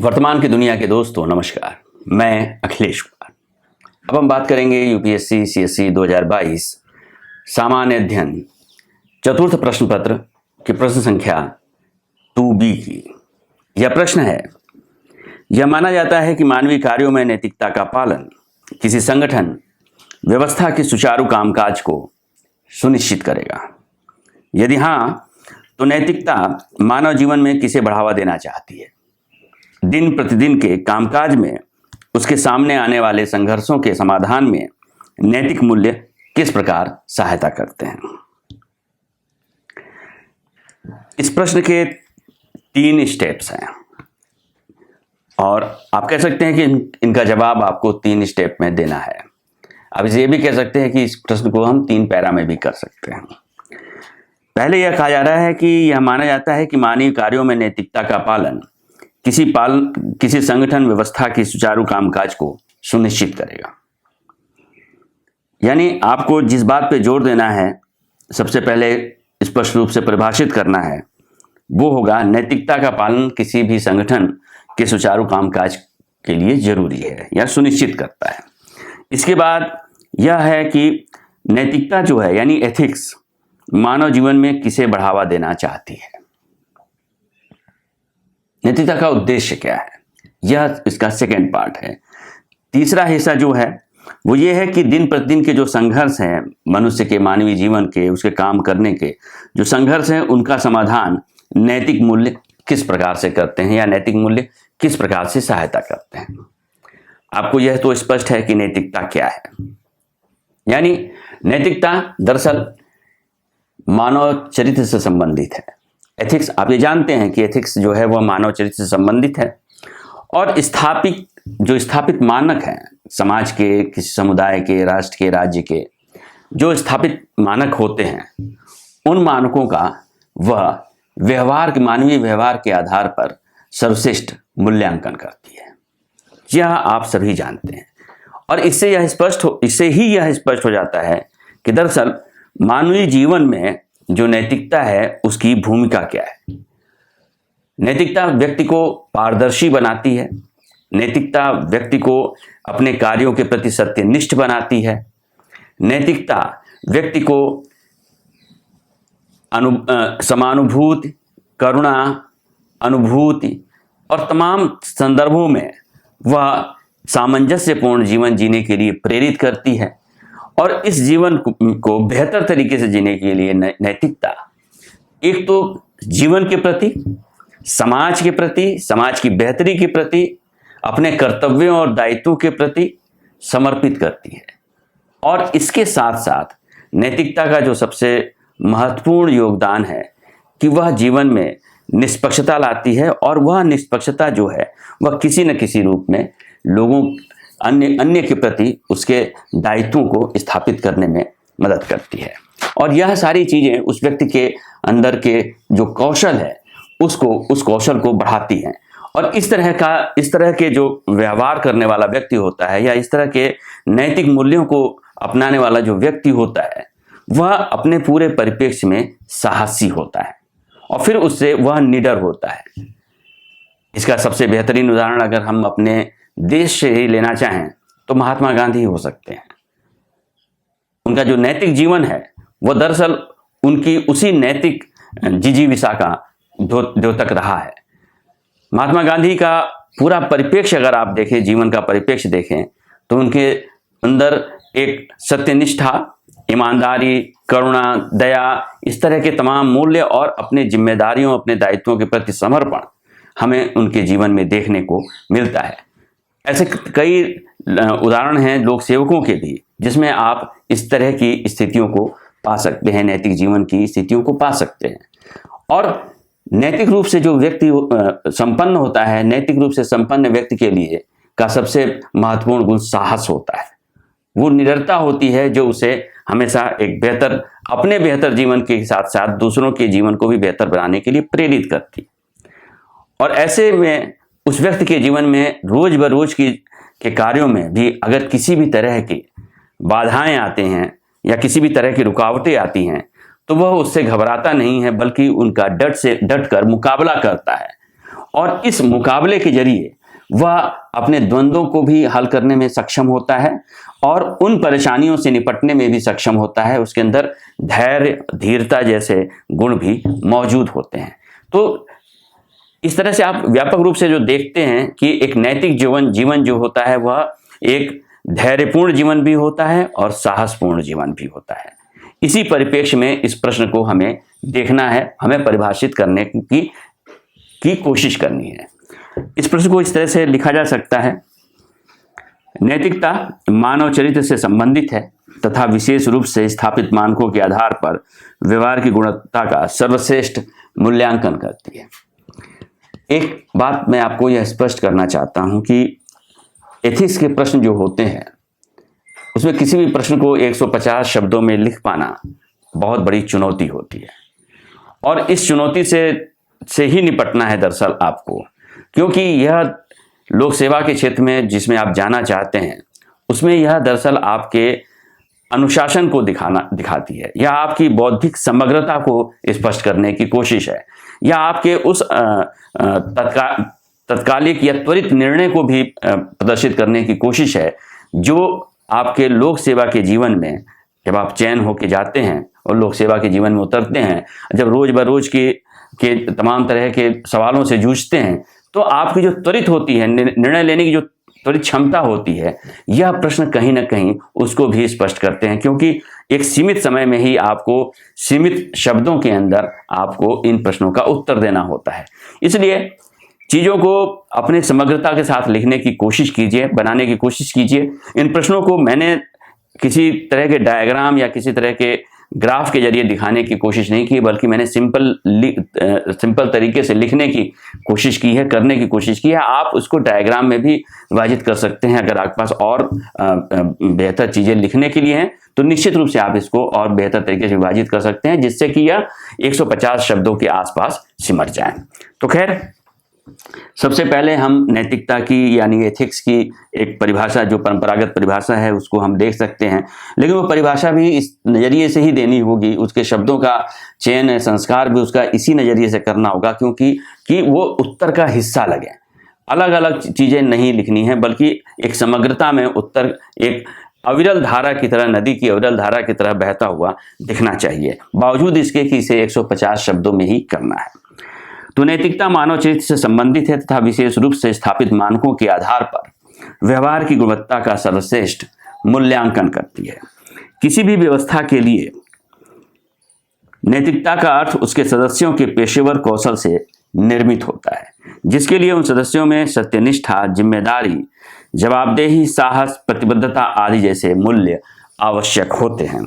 वर्तमान की दुनिया के दोस्तों नमस्कार, मैं अखिलेश कुमार। अब हम बात करेंगे यूपीएससी सीएससी 2022 सामान्य अध्ययन चतुर्थ प्रश्न पत्र की प्रश्न संख्या 2B की। यह प्रश्न है, यह माना जाता है कि मानवीय कार्यों में नैतिकता का पालन किसी संगठन व्यवस्था के सुचारू कामकाज को सुनिश्चित करेगा। यदि हाँ, तो नैतिकता मानव जीवन में किसे बढ़ावा देना चाहती है? दिन प्रतिदिन के कामकाज में उसके सामने आने वाले संघर्षों के समाधान में नैतिक मूल्य किस प्रकार सहायता करते हैं? इस प्रश्न के 3 स्टेप्स हैं और आप कह सकते हैं कि इनका जवाब आपको 3 स्टेप में देना है। अब इसे भी कह सकते हैं कि इस प्रश्न को हम 3 पैरा में भी कर सकते हैं। पहले यह कहा जा रहा है कि यह माना जाता है कि मानवीय कार्यों में नैतिकता का पालन किसी संगठन व्यवस्था की सुचारू कामकाज को सुनिश्चित करेगा। यानी आपको जिस बात पे जोर देना है, सबसे पहले स्पष्ट रूप से परिभाषित करना है, वो होगा नैतिकता का पालन किसी भी संगठन के सुचारू कामकाज के लिए जरूरी है या सुनिश्चित करता है। इसके बाद यह है कि नैतिकता जो है यानी एथिक्स मानव जीवन में किसे बढ़ावा देना चाहती है। नैतिकता का उद्देश्य क्या है, यह इसका सेकंड पार्ट है। तीसरा हिस्सा जो है वो ये है कि दिन प्रतिदिन के जो संघर्ष हैं मनुष्य के मानवीय जीवन के, उसके काम करने के जो संघर्ष हैं, उनका समाधान नैतिक मूल्य किस प्रकार से करते हैं या नैतिक मूल्य किस प्रकार से सहायता करते हैं। आपको यह तो स्पष्ट है कि नैतिकता क्या है। यानी नैतिकता दरअसल मानव चरित्र से संबंधित है। एथिक्स, आप ये जानते हैं कि एथिक्स जो है वह मानव चरित्र से संबंधित है और स्थापित मानक हैं समाज के, किसी समुदाय के, राष्ट्र के, राज्य के जो स्थापित मानक होते हैं, उन मानकों का वह मानवीय व्यवहार के आधार पर सर्वश्रेष्ठ मूल्यांकन करती है। यह आप सभी जानते हैं और इससे ही यह स्पष्ट हो जाता है कि दरअसल मानवीय जीवन में जो नैतिकता है उसकी भूमिका क्या है। नैतिकता व्यक्ति को पारदर्शी बनाती है, नैतिकता व्यक्ति को अपने कार्यों के प्रति सत्यनिष्ठ बनाती है, नैतिकता व्यक्ति को समानुभूति, करुणा, अनुभूति और तमाम संदर्भों में वह सामंजस्यपूर्ण जीवन जीने के लिए प्रेरित करती है। और इस जीवन को बेहतर तरीके से जीने के लिए नैतिकता एक तो जीवन के प्रति, समाज के प्रति, समाज की बेहतरी के प्रति, अपने कर्तव्यों और दायित्वों के प्रति समर्पित करती है। और इसके साथ साथ नैतिकता का जो सबसे महत्वपूर्ण योगदान है कि वह जीवन में निष्पक्षता लाती है और वह निष्पक्षता जो है वह किसी न किसी रूप में लोगों अन्य के प्रति उसके दायित्वों को स्थापित करने में मदद करती है। और यह सारी चीजें उस व्यक्ति के अंदर के जो कौशल है उस कौशल को बढ़ाती हैं। और इस तरह के जो व्यवहार करने वाला व्यक्ति होता है या इस तरह के नैतिक मूल्यों को अपनाने वाला जो व्यक्ति होता है वह अपने पूरे परिप्रेक्ष्य में साहसी होता है और फिर उससे वह निडर होता है। इसका सबसे बेहतरीन उदाहरण अगर हम अपने देश से ही लेना चाहें तो महात्मा गांधी हो सकते हैं। उनका जो नैतिक जीवन है वह दरअसल उनकी उसी नैतिक जिजीविषा का द्योतक रहा है। महात्मा गांधी का पूरा परिप्रेक्ष्य अगर आप देखें, जीवन का परिप्रेक्ष्य देखें, तो उनके अंदर एक सत्यनिष्ठा, ईमानदारी, करुणा, दया, इस तरह के तमाम मूल्य और अपने जिम्मेदारियों, अपने दायित्वों के प्रति समर्पण हमें उनके जीवन में देखने को मिलता है। ऐसे कई उदाहरण हैं लोक सेवकों के भी, जिसमें आप इस तरह की स्थितियों को पा सकते हैं, नैतिक जीवन की स्थितियों को पा सकते हैं। और नैतिक रूप से जो व्यक्ति संपन्न होता है, नैतिक रूप से संपन्न व्यक्ति के लिए का सबसे महत्वपूर्ण गुण साहस होता है। वो निडरता होती है जो उसे हमेशा अपने बेहतर जीवन के साथ साथ दूसरों के जीवन को भी बेहतर बनाने के लिए प्रेरित करती है। और ऐसे में उस व्यक्ति के जीवन में रोज बरोज के कार्यों में भी अगर किसी भी तरह की बाधाएं आते हैं या किसी भी तरह की रुकावटें आती हैं तो वह उससे घबराता नहीं है, बल्कि उनका डट कर मुकाबला करता है और इस मुकाबले के जरिए वह अपने द्वंद्वों को भी हल करने में सक्षम होता है और उन परेशानियों से निपटने में भी सक्षम होता है। उसके अंदर धैर्य, धीरता जैसे गुण भी मौजूद होते हैं। तो इस तरह से आप व्यापक रूप से जो देखते हैं कि एक नैतिक जीवन जो होता है वह एक धैर्यपूर्ण जीवन भी होता है और साहसपूर्ण जीवन भी होता है। इसी परिप्रेक्ष्य में इस प्रश्न को हमें देखना है, हमें परिभाषित करने की कोशिश करनी है। इस प्रश्न को इस तरह से लिखा जा सकता है, नैतिकता मानव चरित्र से संबंधित है तथा विशेष रूप से स्थापित मानकों के आधार पर व्यवहार की गुणवत्ता का सर्वश्रेष्ठ मूल्यांकन करती है। एक बात मैं आपको यह स्पष्ट करना चाहता हूं कि एथिक्स के प्रश्न जो होते हैं उसमें किसी भी प्रश्न को 150 शब्दों में लिख पाना बहुत बड़ी चुनौती होती है और इस चुनौती से ही निपटना है दरअसल आपको, क्योंकि यह लोक सेवा के क्षेत्र में जिसमें आप जाना चाहते हैं उसमें यह दरअसल आपके अनुशासन को दिखाती है, या आपकी बौद्धिक समग्रता को स्पष्ट करने की कोशिश है, या आपके उस तत्कालिक या त्वरित निर्णय को भी प्रदर्शित करने की कोशिश है जो आपके लोक सेवा के जीवन में जब आप चयन होके जाते हैं और लोक सेवा के जीवन में उतरते हैं, जब रोज बरोज के तमाम तरह के सवालों से जूझते हैं, तो आपकी जो त्वरित होती है निर्णय लेने की जो त्वरित क्षमता होती है, यह प्रश्न कहीं ना कहीं उसको भी स्पष्ट करते हैं, क्योंकि एक सीमित समय में ही आपको सीमित शब्दों के अंदर आपको इन प्रश्नों का उत्तर देना होता है। इसलिए चीज़ों को अपने समग्रता के साथ लिखने की कोशिश कीजिए, बनाने की कोशिश कीजिए। इन प्रश्नों को मैंने किसी तरह के डायग्राम या किसी तरह के ग्राफ के जरिए दिखाने की कोशिश नहीं की, बल्कि मैंने सिंपल तरीके से लिखने की कोशिश की है, करने की कोशिश की है। आप उसको डायग्राम में भी विभाजित कर सकते हैं। अगर आपके पास और बेहतर चीज़ें लिखने के लिए हैं तो निश्चित रूप से आप इसको और बेहतर तरीके से विभाजित कर सकते हैं, जिससे कि यह 150 शब्दों के आसपास सिमट जाए। तो खैर, सबसे पहले हम नैतिकता की यानी एथिक्स की एक परिभाषा, जो परंपरागत परिभाषा है, उसको हम देख सकते हैं, लेकिन वो परिभाषा भी इस नज़रिए से ही देनी होगी, उसके शब्दों का चयन, संस्कार भी उसका इसी नज़रिए से करना होगा, क्योंकि वो उत्तर का हिस्सा लगे। अलग अलग चीज़ें नहीं लिखनी है, बल्कि एक समग्रता में उत्तर एक अविरल धारा की तरह, नदी की अविरल धारा की तरह बहता हुआ दिखना चाहिए, बावजूद इसके कि इसे 150 शब्दों में ही करना है। तो नैतिकता मानव चरित्र से संबंधित है तथा विशेष रूप से स्थापित मानकों के आधार पर व्यवहार की गुणवत्ता का सर्वश्रेष्ठ मूल्यांकन करती है। किसी भी व्यवस्था के लिए नैतिकता का अर्थ उसके सदस्यों के पेशेवर कौशल से निर्मित होता है, जिसके लिए उन सदस्यों में सत्यनिष्ठा, जिम्मेदारी, जवाबदेही, साहस, प्रतिबद्धता आदि जैसे मूल्य आवश्यक होते हैं।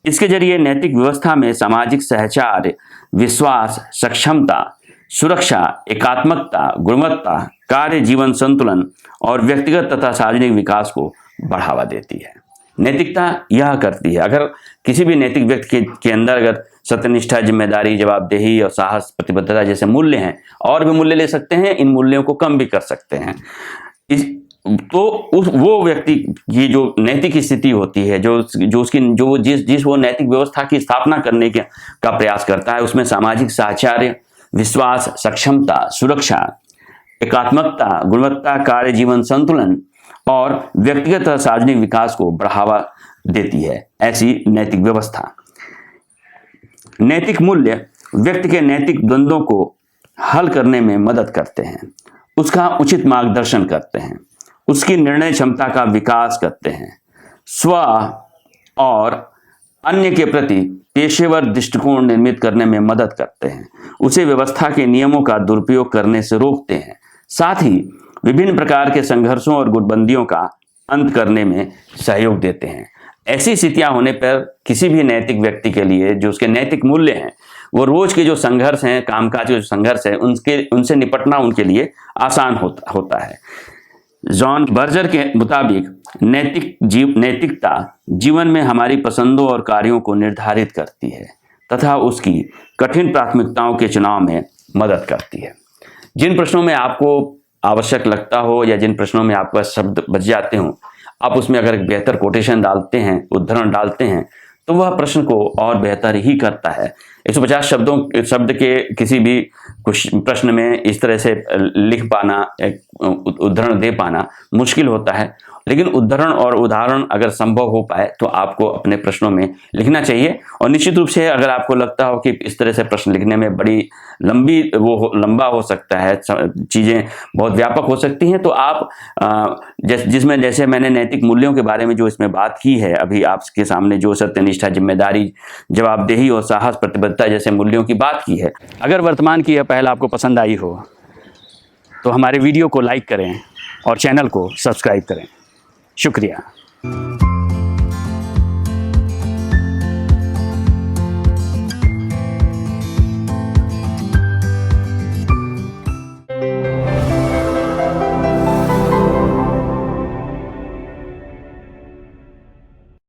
इसके जरिए नैतिक व्यवस्था में सामाजिक सहचार, विश्वास, सक्षमता, सुरक्षा, एकात्मकता, गुणवत्ता, कार्य जीवन संतुलन और व्यक्तिगत तथा सार्वजनिक विकास को बढ़ावा देती है। नैतिकता यह करती है, अगर किसी भी नैतिक व्यक्ति के अंदर अगर सत्यनिष्ठा, जिम्मेदारी, जवाबदेही और साहस, प्रतिबद्धता जैसे मूल्य हैं, और भी मूल्य ले सकते हैं, इन मूल्यों को कम भी कर सकते हैं, वो व्यक्ति की जो नैतिक स्थिति होती है, जिस वो नैतिक व्यवस्था की स्थापना करने का प्रयास करता है, उसमें सामाजिक साहचर्य, विश्वास, सक्षमता, सुरक्षा, एकात्मकता, गुणवत्ता, कार्य जीवन संतुलन और व्यक्तिगत और सार्वजनिक विकास को बढ़ावा देती है ऐसी नैतिक व्यवस्था। नैतिक मूल्य व्यक्ति के नैतिक द्वंद्वों को हल करने में मदद करते हैं, उसका उचित मार्गदर्शन करते हैं, उसकी निर्णय क्षमता का विकास करते हैं, स्व और अन्य के प्रति पेशेवर दृष्टिकोण निर्मित करने में मदद करते हैं, उसे व्यवस्था के नियमों का दुरुपयोग करने से रोकते हैं, साथ ही विभिन्न प्रकार के संघर्षों और गुटबंदियों का अंत करने में सहयोग देते हैं। ऐसी स्थितियां होने पर किसी भी नैतिक व्यक्ति के लिए जो उसके नैतिक मूल्य हैं, वो रोज के जो संघर्ष हैं, कामकाज के जो संघर्ष है, उनसे निपटना उनके लिए आसान होता है। जॉन बर्जर के मुताबिक नैतिकता जीवन में हमारी पसंदों और कार्यों को निर्धारित करती है तथा उसकी कठिन प्राथमिकताओं के चुनाव में मदद करती है। जिन प्रश्नों में आपको आवश्यक लगता हो या जिन प्रश्नों में आपका शब्द बच जाते हो, आप उसमें अगर एक बेहतर कोटेशन डालते हैं, उद्धरण डालते हैं, तो वह प्रश्न को और बेहतर ही करता है। 150 शब्द के किसी भी कुछ प्रश्न में इस तरह से लिख पाना, एक उदाहरण दे पाना मुश्किल होता है, लेकिन उदाहरण और उदाहरण अगर संभव हो पाए तो आपको अपने प्रश्नों में लिखना चाहिए। और निश्चित रूप से अगर आपको लगता हो कि इस तरह से प्रश्न लिखने में बड़ी लंबा हो सकता है, चीज़ें बहुत व्यापक हो सकती हैं, तो आप जिसमें जैसे मैंने नैतिक मूल्यों के बारे में जो इसमें बात की है अभी आपके सामने, जो सत्यनिष्ठा, जिम्मेदारी, जवाबदेही और साहस, प्रतिबद्धता जैसे मूल्यों की बात की है, अगर वर्तमान की यह पहल आपको पसंद आई हो तो हमारे वीडियो को लाइक करें और चैनल को सब्सक्राइब करें। शुक्रिया।